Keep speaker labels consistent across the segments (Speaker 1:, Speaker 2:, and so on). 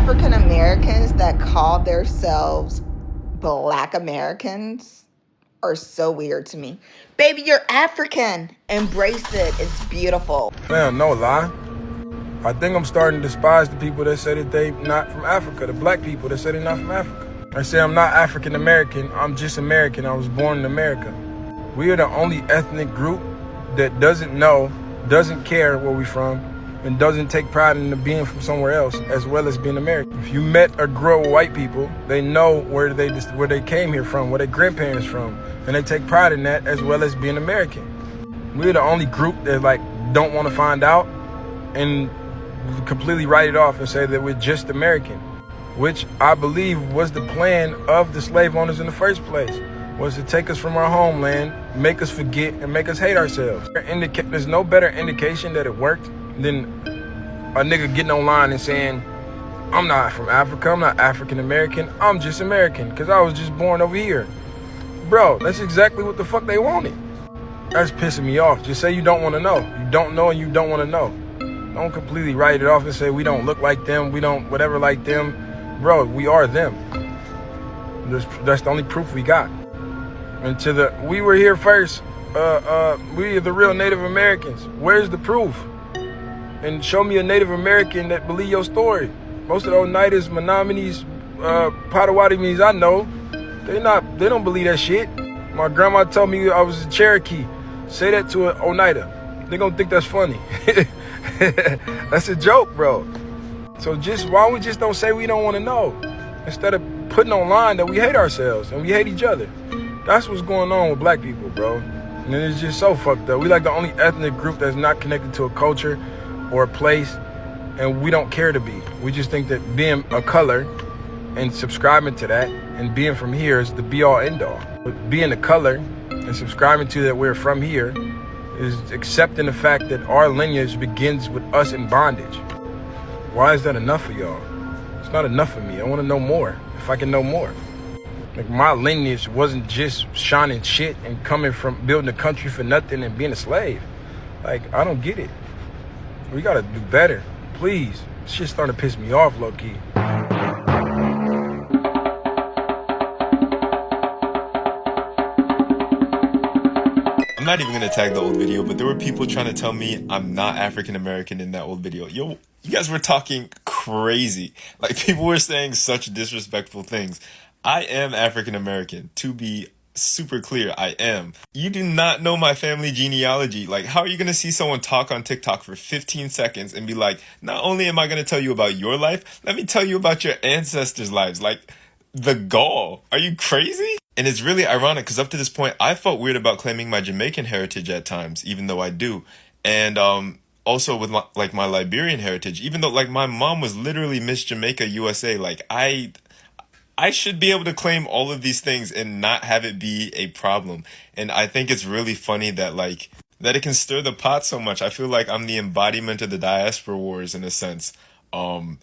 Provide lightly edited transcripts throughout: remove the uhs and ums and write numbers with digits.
Speaker 1: African Americans that call themselves Black Americans are so weird to me. Baby, you're African. Embrace it. It's beautiful.
Speaker 2: Man, no lie. I think I'm starting to despise the people that say that they not from Africa, the black people that say they're not from Africa. I say I'm not African American, I'm just American. I was born in America. We are the only ethnic group that doesn't know, doesn't care where we're from, and doesn't take pride in being from somewhere else, as well as being American. If you met or grew up with white people, they know where they came here from, where their grandparents from, and they take pride in that as well as being American. We're the only group that don't want to find out and completely write it off and say that we're just American, which I believe was the plan of the slave owners in the first place, was to take us from our homeland, make us forget, and make us hate ourselves. There's no better indication that it worked than a nigga getting online and saying, I'm not from Africa, I'm not African American, I'm just American, because I was just born over here. Bro, that's exactly what the fuck they wanted. That's pissing me off. Just say you don't want to know. You don't know and you don't want to know. Don't completely write it off and say we don't look like them, we don't whatever like them. Bro, we are them. That's the only proof we got. And we were here first. We are the real Native Americans. Where's the proof? And show me a Native American that believe your story. Most of those Oneidas, Menominees, Potawatomis I know, they don't believe that shit. My grandma told me I was a Cherokee. Say that to an Oneida. They gonna think that's funny. That's a joke, bro. So why don't we just don't say we don't want to know, instead of putting online that we hate ourselves and we hate each other. That's what's going on with black people, bro. And it's just so fucked up. We like the only ethnic group that's not connected to a culture or a place, and we don't care to be. We just think that being a color and subscribing to that and being from here is the be all end all. But being a color and subscribing to that we're from here is accepting the fact that our lineage begins with us in bondage. Why is that enough for y'all? It's not enough for me. I want to know more, if I can know more. Like, my lineage wasn't just shining shit and coming from building a country for nothing and being a slave. Like, I don't get it. We gotta do better, please. This shit's starting to piss me off, low-key.
Speaker 3: I'm not even gonna tag the old video, but there were people trying to tell me I'm not African American in that old video. Yo, you guys were talking crazy. Like, people were saying such disrespectful things. I am African American, to be super clear. I am. You do not know my family genealogy. Like, how are you gonna see someone talk on TikTok for 15 seconds and be like, not only am I gonna tell you about your life, let me tell you about your ancestors' lives? Like, the gall. Are you crazy? And it's really ironic because up to this point, I felt weird about claiming my Jamaican heritage at times, even though I do. And also with my Liberian heritage, even though like my mom was literally Miss Jamaica USA. Like, I should be able to claim all of these things and not have it be a problem. And I think it's really funny that that it can stir the pot so much. I feel like I'm the embodiment of the diaspora wars in a sense. And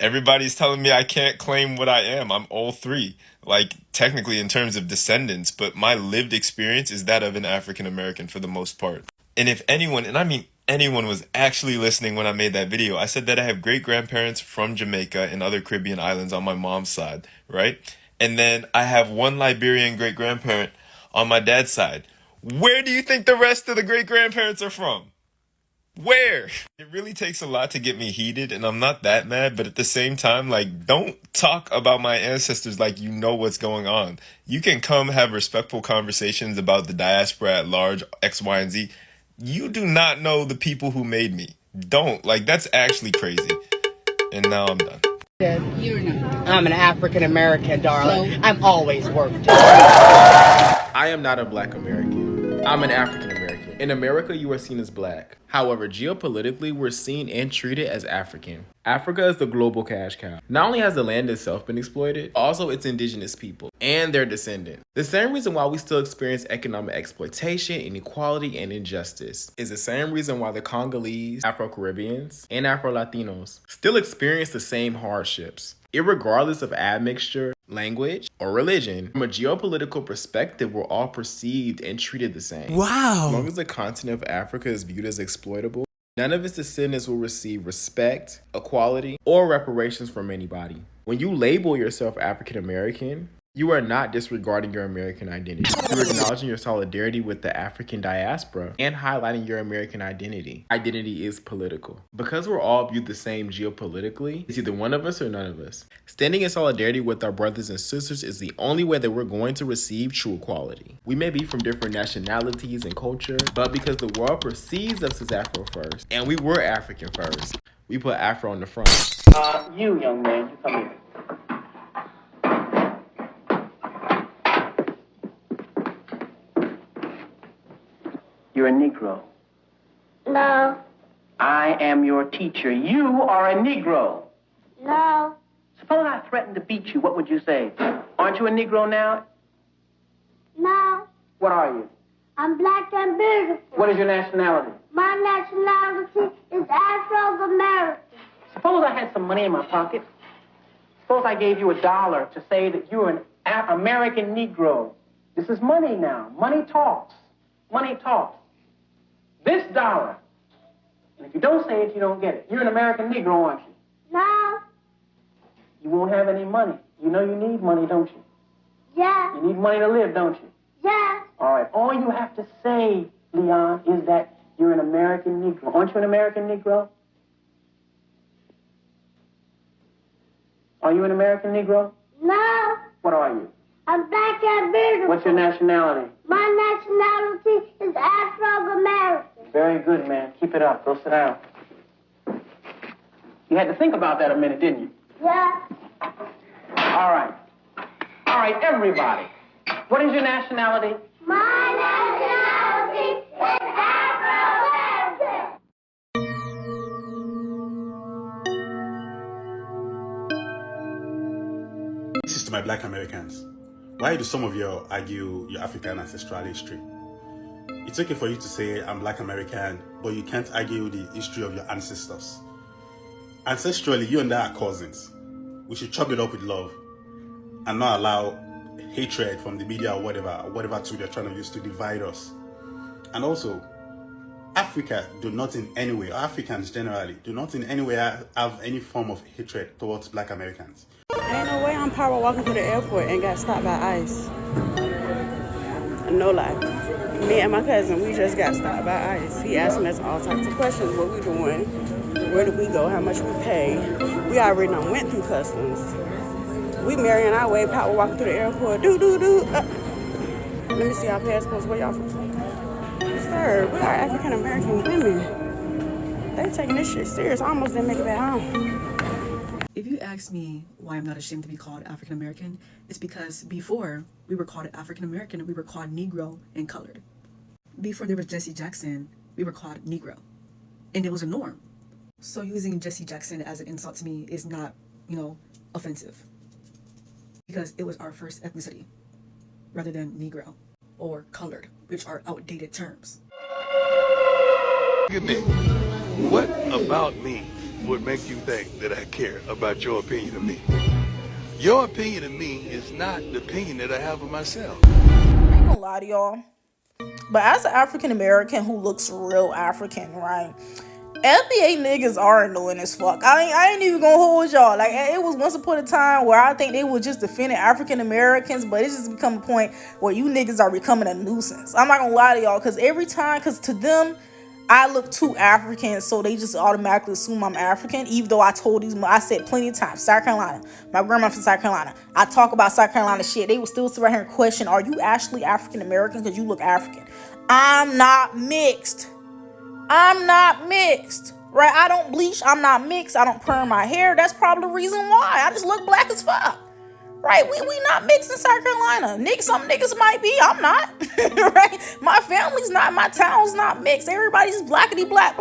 Speaker 3: everybody's telling me I can't claim what I am. I'm all three, like technically in terms of descendants, but my lived experience is that of an African American for the most part. And if anyone, and I mean anyone, was actually listening when I made that video, I said that I have great grandparents from Jamaica and other Caribbean islands on my mom's side, right? And then I have one Liberian great grandparent on my dad's side. Where do you think the rest of the great grandparents are from? Where? It really takes a lot to get me heated, and I'm not that mad, but at the same time, like, don't talk about my ancestors like you know what's going on. You can come have respectful conversations about the diaspora at large, X, Y, and Z. You do not know the people who made me. Don't. Like, that's actually crazy. And now I'm done.
Speaker 4: You're not.
Speaker 5: I'm an African American, darling. So? I'm always worked.
Speaker 6: I am not a black American. I'm an African American. In America, you are seen as black. However, geopolitically, we're seen and treated as African. Africa is the global cash cow. Not only has the land itself been exploited, also its indigenous people and their descendants. The same reason why we still experience economic exploitation, inequality, and injustice is the same reason why the Congolese, Afro-Caribbeans, and Afro-Latinos still experience the same hardships, irregardless of admixture, language, or religion. From a geopolitical perspective, we're all perceived and treated the same.
Speaker 7: Wow.
Speaker 6: As long as the continent of Africa is viewed as exploitable, None of its descendants will receive respect, equality, or reparations from anybody. When you label yourself African American, you are not disregarding your American identity. You're acknowledging your solidarity with the African diaspora and highlighting your American identity. Identity is political. Because we're all viewed the same geopolitically, it's either one of us or none of us. Standing in solidarity with our brothers and sisters is the only way that we're going to receive true equality. We may be from different nationalities and culture, but because the world perceives us as Afro first, and we were African first, we put Afro on the front.
Speaker 5: You, young man, you come here. You're a Negro.
Speaker 4: No,
Speaker 5: I am your teacher. You are a Negro.
Speaker 4: no,
Speaker 5: Suppose I threatened to beat you, what would you say? Aren't you a Negro now?
Speaker 4: no.
Speaker 5: What are you?
Speaker 4: I'm black and beautiful.
Speaker 5: What is your nationality?
Speaker 4: My nationality is Afro-American.
Speaker 5: Suppose I had some money in my pocket. Suppose I gave you $1 to say that you're an American Negro. This is money now. Money talks. Money talks. This dollar. And if you don't say it, you don't get it. You're an American Negro, aren't you?
Speaker 4: No,
Speaker 5: You won't have any money. You know you need money, don't you?
Speaker 4: yeah,
Speaker 5: You need money to live, don't you?
Speaker 4: yeah,
Speaker 5: All right. All you have to say, Leon, is that you're an American Negro. Aren't you an American Negro? Are you an American Negro?
Speaker 4: no.
Speaker 5: What are you?
Speaker 4: I'm black and beautiful.
Speaker 5: What's your nationality?
Speaker 4: My nationality is Afro-American.
Speaker 5: Very good, man. Keep it up. Go sit down. You had to think about that a minute, didn't you?
Speaker 4: Yeah,
Speaker 5: All right. All right, everybody. What is your nationality?
Speaker 4: my nationality is Afro-American.
Speaker 7: This is to my black Americans. Why do some of you argue your African ancestral history? It's okay for you to say I'm black American, but you can't argue the history of your ancestors. Ancestrally, you and I are cousins. We should chop it up with love and not allow hatred from the media or whatever tool they're trying to use to divide us. And also, Africa do not in any way, or Africans generally, do not in any way have any form of hatred towards black Americans.
Speaker 8: Ain't no way I'm power walking to the airport and got stopped by ICE. No lie. Me and my cousin, we just got stopped by ICE. He asking us all types of questions. What we doing? Where did we go? How much we pay? We already done went through customs. We marrying our way, power walking to the airport. Do. Let me see our passports. Where y'all from? Sir, we are African American women. They taking this shit serious. I almost didn't make it back home.
Speaker 9: If you ask me why I'm not ashamed to be called African American, it's because before we were called African American, we were called Negro and colored. Before there was Jesse Jackson, we were called Negro, and it was a norm. So using Jesse Jackson as an insult to me is not, offensive, because it was our first ethnicity, rather than Negro or colored, which are outdated terms.
Speaker 10: Look at me. What about me would make you think that I care about your opinion of me? Your opinion of me is not the opinion that I have of myself.
Speaker 11: I ain't gonna lie to y'all, but as an African American who looks real African, right? FBA niggas are annoying as fuck. I ain't even gonna hold y'all. Like, it was once upon a time where I think they were just defending African Americans, but it's just become a point where you niggas are becoming a nuisance. I'm not gonna lie to y'all, because to them, I look too African, so they just automatically assume I'm African, even though I said plenty of times, South Carolina, my grandma from South Carolina, I talk about South Carolina shit, they would still sit right here and question, are you actually African American because you look African? I'm not mixed, right? I don't bleach, I'm not mixed, I don't perm my hair, that's probably the reason why, I just look black as fuck. Right, we not mixed in South Carolina. Some niggas might be, I'm not. Right, my family's not, my town's not mixed. Everybody's blackity black.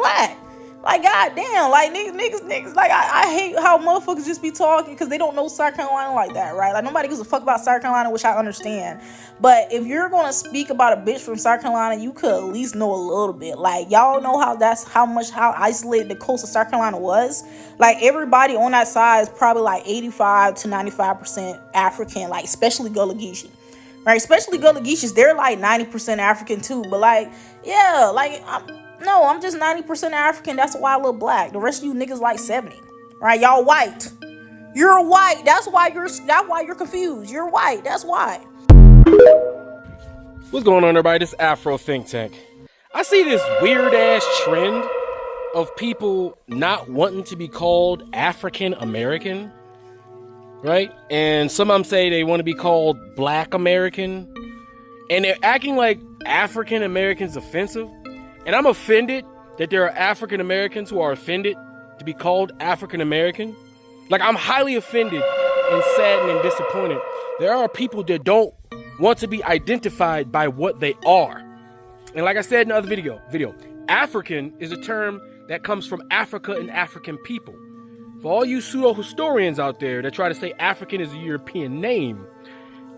Speaker 11: Like, goddamn, like niggas. Like, I hate how motherfuckers just be talking because they don't know South Carolina like that, right? Like, nobody gives a fuck about South Carolina, which I understand. But if you're gonna speak about a bitch from South Carolina, you could at least know a little bit. Like, y'all know how isolated the coast of South Carolina was. Like, everybody on that side is probably like 85 to 95% African, like, especially Gullah Geechee. Right, especially Gullah Geechees, they're like 90% African too. But like, yeah, like No, I'm just 90% African. That's why I look black. The rest of you niggas like 70. Right? Y'all white. You're white. That's why you're confused. You're white. That's why.
Speaker 12: What's going on, everybody? This Afro Think Tank. I see this weird ass trend of people not wanting to be called African American, right? And some of them say they want to be called Black American, and they're acting like African Americans offensive. And I'm offended that there are African Americans who are offended to be called African American. Like, I'm highly offended and saddened and disappointed. There are people that don't want to be identified by what they are. And like I said in the other video, African is a term that comes from Africa and African people. For all you pseudo-historians out there that try to say African is a European name,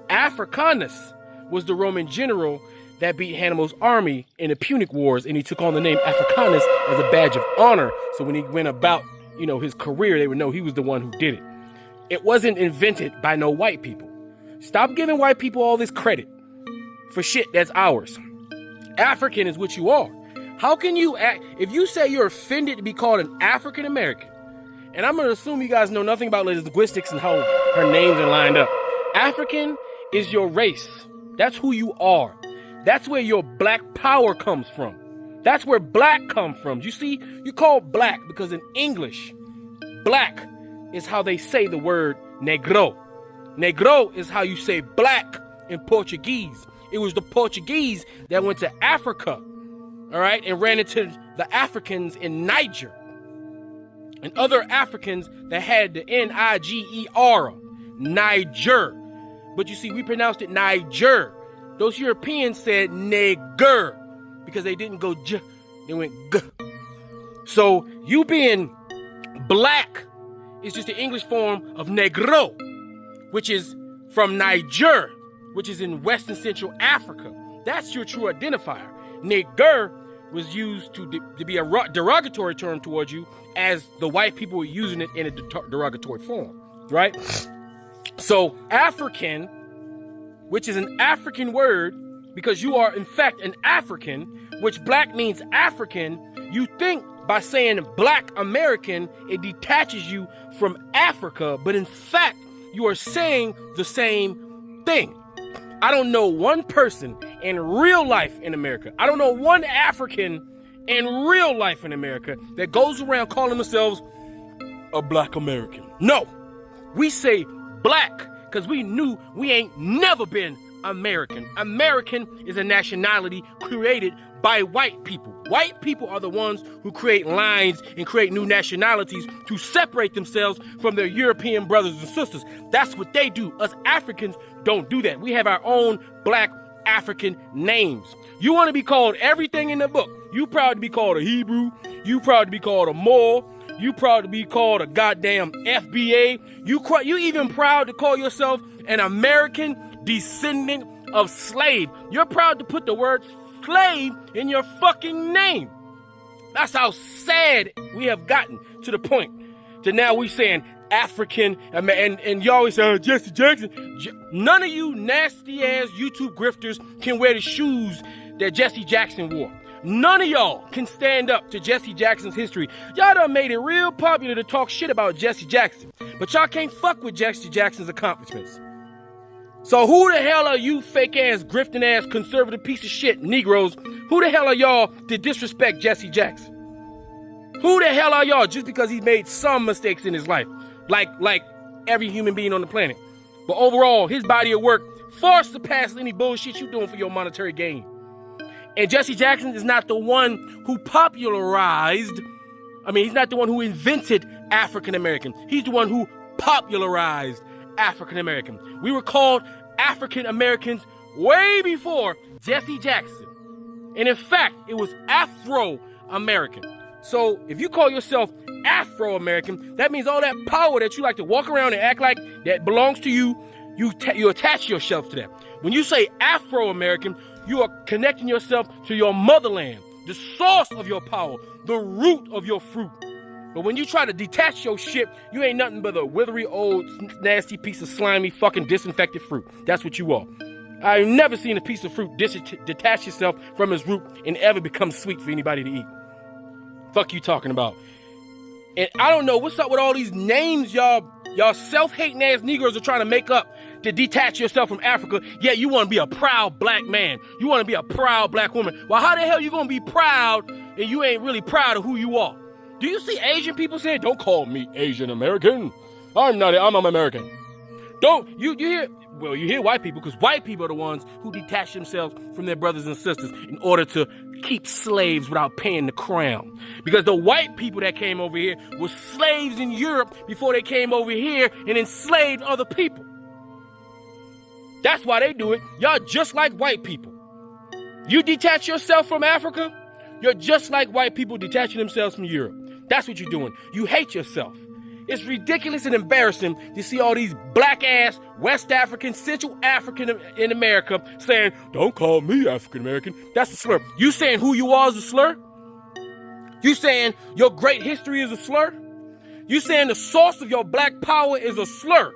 Speaker 12: Africanus was the Roman general that beat Hannibal's army in the Punic Wars, and he took on the name Africanus as a badge of honor. So when he went about, his career, they would know he was the one who did it. It wasn't invented by no white people. Stop giving white people all this credit for shit that's ours. African is what you are. How can you act, if you say you're offended to be called an African American, and I'm going to assume you guys know nothing about linguistics and how her names are lined up. African is your race. That's who you are. That's where your black power comes from. That's where black come from. You see, you call black because in English, black is how they say the word negro. Negro is how you say black in Portuguese. It was the Portuguese that went to Africa, all right, and ran into the Africans in Niger and other Africans that had the Niger, Niger. But you see, we pronounced it Niger. Those Europeans said nigger because they didn't go j, they went g. So you being black is just the English form of negro, which is from Niger, which is in West and Central Africa. That's your true identifier. Nigger was used to be a derogatory term towards you, as the white people were using it in a derogatory form, right? So African, which is an African word, because you are in fact an African, which black means African, you think by saying Black American, it detaches you from Africa, but in fact, you are saying the same thing. I don't know one person in real life in America. I don't know one African in real life in America that goes around calling themselves a Black American. No, we say black because we knew we ain't never been American. American is a nationality created by white people. White people are the ones who create lines and create new nationalities to separate themselves from their European brothers and sisters. That's what they do. Us Africans don't do that. We have our own black African names. You want to be called everything in the book. You proud to be called a Hebrew. You proud to be called a Moor. You proud to be called a goddamn FBA. You even proud to call yourself an American descendant of slave. You're proud to put the word slave in your fucking name. That's how sad we have gotten to the point to now we saying African, and you always say, oh, Jesse Jackson. None of you nasty ass YouTube grifters can wear the shoes that Jesse Jackson wore. None of y'all can stand up to Jesse Jackson's history. Y'all done made it real popular to talk shit about Jesse Jackson, but y'all can't fuck with Jesse Jackson's accomplishments. So who the hell are you fake ass, grifting ass, conservative piece of shit Negroes? Who the hell are y'all to disrespect Jesse Jackson? Who the hell are y'all just because he made some mistakes in his life? Like every human being on the planet. But overall, his body of work far surpasses any bullshit you doing for your monetary gain. And Jesse Jackson is not the one who he's not the one who invented African American. He's the one who popularized African American. We were called African Americans way before Jesse Jackson. And in fact, it was Afro American. So if you call yourself Afro American, that means all that power that you like to walk around and act like that belongs to you, you attach yourself to that. When you say Afro American, you are connecting yourself to your motherland, the source of your power, the root of your fruit. But when you try to detach your shit, you ain't nothing but a withery old nasty piece of slimy fucking disinfected fruit. That's what you are. I've never seen a piece of fruit detach itself from its root and ever become sweet for anybody to eat. Fuck you talking about. And I don't know what's up with all these names y'all self-hating ass Negroes are trying to make up to detach yourself from Africa. Yeah, you want to be a proud black man. You want to be a proud black woman. Well, how the hell you going to be proud and you ain't really proud of who you are? Do you see Asian people saying, don't call me Asian American. I'm American. You hear white people, because white people are the ones who detach themselves from their brothers and sisters in order to keep slaves without paying the crown. Because the white people that came over here were slaves in Europe before they came over here and enslaved other people. That's why they do it. Y'all just like white people. You detach yourself from Africa, you're just like white people detaching themselves from Europe. That's what you're doing. You hate yourself. It's ridiculous and embarrassing to see all these black-ass West African, Central African in America saying, don't call me African American. That's a slur. You saying who you are is a slur? You saying your great history is a slur? You saying the source of your black power is a slur?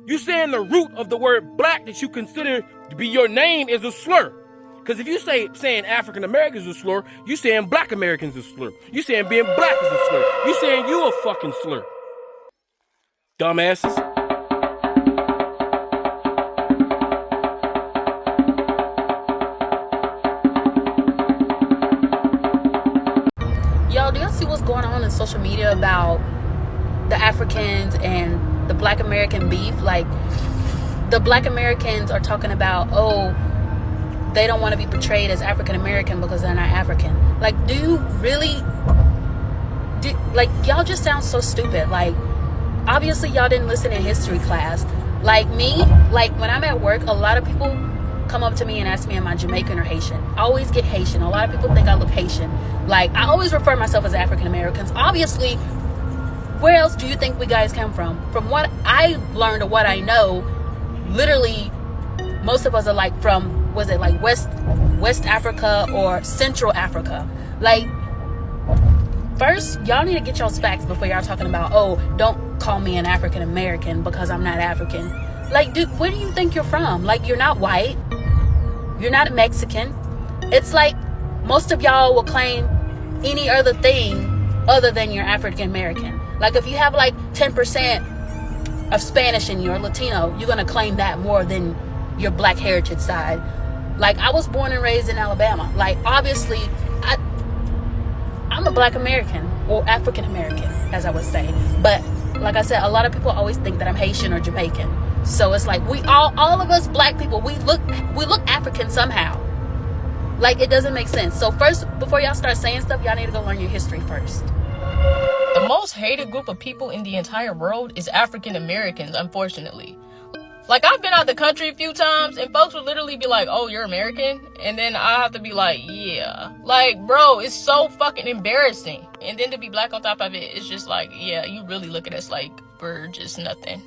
Speaker 12: You saying the root of the word black that you consider to be your name is a slur? Because if you saying African Americans is a slur, you saying black Americans is a slur. You saying being black is a slur. You saying you a fucking slur. Dumbasses.
Speaker 11: Y'all, do y'all see what's going on in social media about the Africans and the black American beef? Like, the black Americans are talking about, oh, they don't want to be portrayed as African American because they're not African. Like, do you really y'all just sound so stupid. Like, obviously y'all didn't listen in history class. Like me, like when I'm at work, a lot of people come up to me and ask me, am I Jamaican or Haitian? I always get Haitian. A lot of people think I look Haitian. Like, I always refer myself as African Americans. Obviously, where else do you think we guys come from? From what I learned or what I know, literally most of us are like from, was it like West Africa or Central Africa? Like, first, y'all need to get y'all's facts before y'all talking about, oh, don't call me an African American because I'm not African. Like, dude, where do you think you're from? Like, you're not white. You're not Mexican. It's like most of y'all will claim any other thing other than you're African American. Like, if you have like 10% of Spanish in you or Latino, you're going to claim that more than your black heritage side. Like, I was born and raised in Alabama. Like, obviously, I'm a black American, or African American, as I would say. But like I said, a lot of people always think that I'm Haitian or Jamaican. So it's like we all of us black people, we look African somehow. Like, it doesn't make sense. So first, before y'all start saying stuff, y'all need to go learn your history first.
Speaker 13: The most hated group of people in the entire world is African Americans, unfortunately. Like, I've been out the country a few times, and folks would literally be like, oh, you're American? And then I have to be like, yeah. Like, bro, it's so fucking embarrassing. And then to be black on top of it, it's just like, yeah, you really look at us like we're just nothing.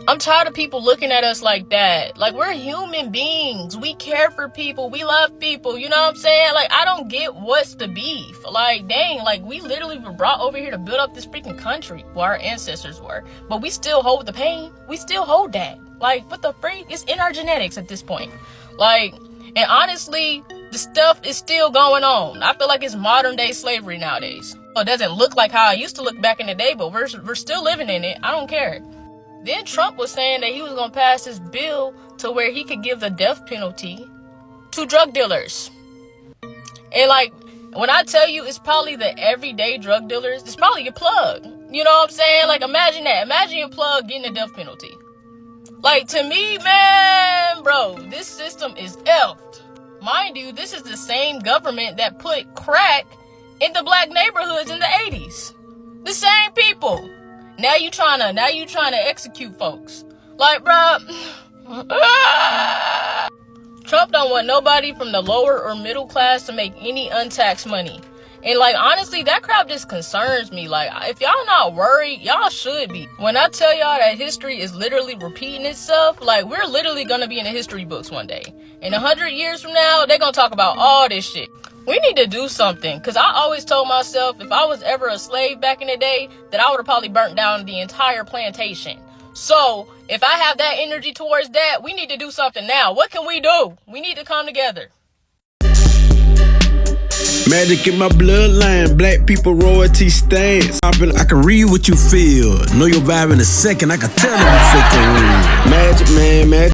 Speaker 13: I'm tired of people looking at us like that. Like, we're human beings. We care for people. We love people. You know what I'm saying? Like, I don't get what's the beef. Like, dang, like, we literally were brought over here to build up this freaking country. Well, our ancestors were. But we still hold the pain. We still hold that. Like, what the freak? It's in our genetics at this point. Like, and honestly, the stuff is still going on. I feel like it's modern day slavery nowadays. It doesn't look like how I used to look back in the day, but we're still living in it. I don't care. Then Trump was saying that he was going to pass this bill to where he could give the death penalty to drug dealers. And like, when I tell you it's probably the everyday drug dealers, it's probably your plug. You know what I'm saying? Like, imagine that. Imagine your plug getting a death penalty. Like, to me, man, bro, this system is effed. Mind you, this is the same government that put crack in the black neighborhoods in the 80s. The same people. Now you trying to execute folks. Like, bro, Trump don't want nobody from the lower or middle class to make any untaxed money. And like, honestly, that crap just concerns me. Like, if y'all not worried, y'all should be. When I tell y'all that history is literally repeating itself, like, we're literally gonna be in the history books one day. And 100 years from now, they're gonna talk about all this shit. We need to do something, because I always told myself if I was ever a slave back in the day, that I would have probably burnt down the entire plantation. So if I have that energy towards that, we need to do something now. What can we do? We need to come together.
Speaker 14: Magic in my bloodline, black people royalty stance. I can read what you feel. Know your vibe in a second, I can tell them you fake or real. Magic, man, magic.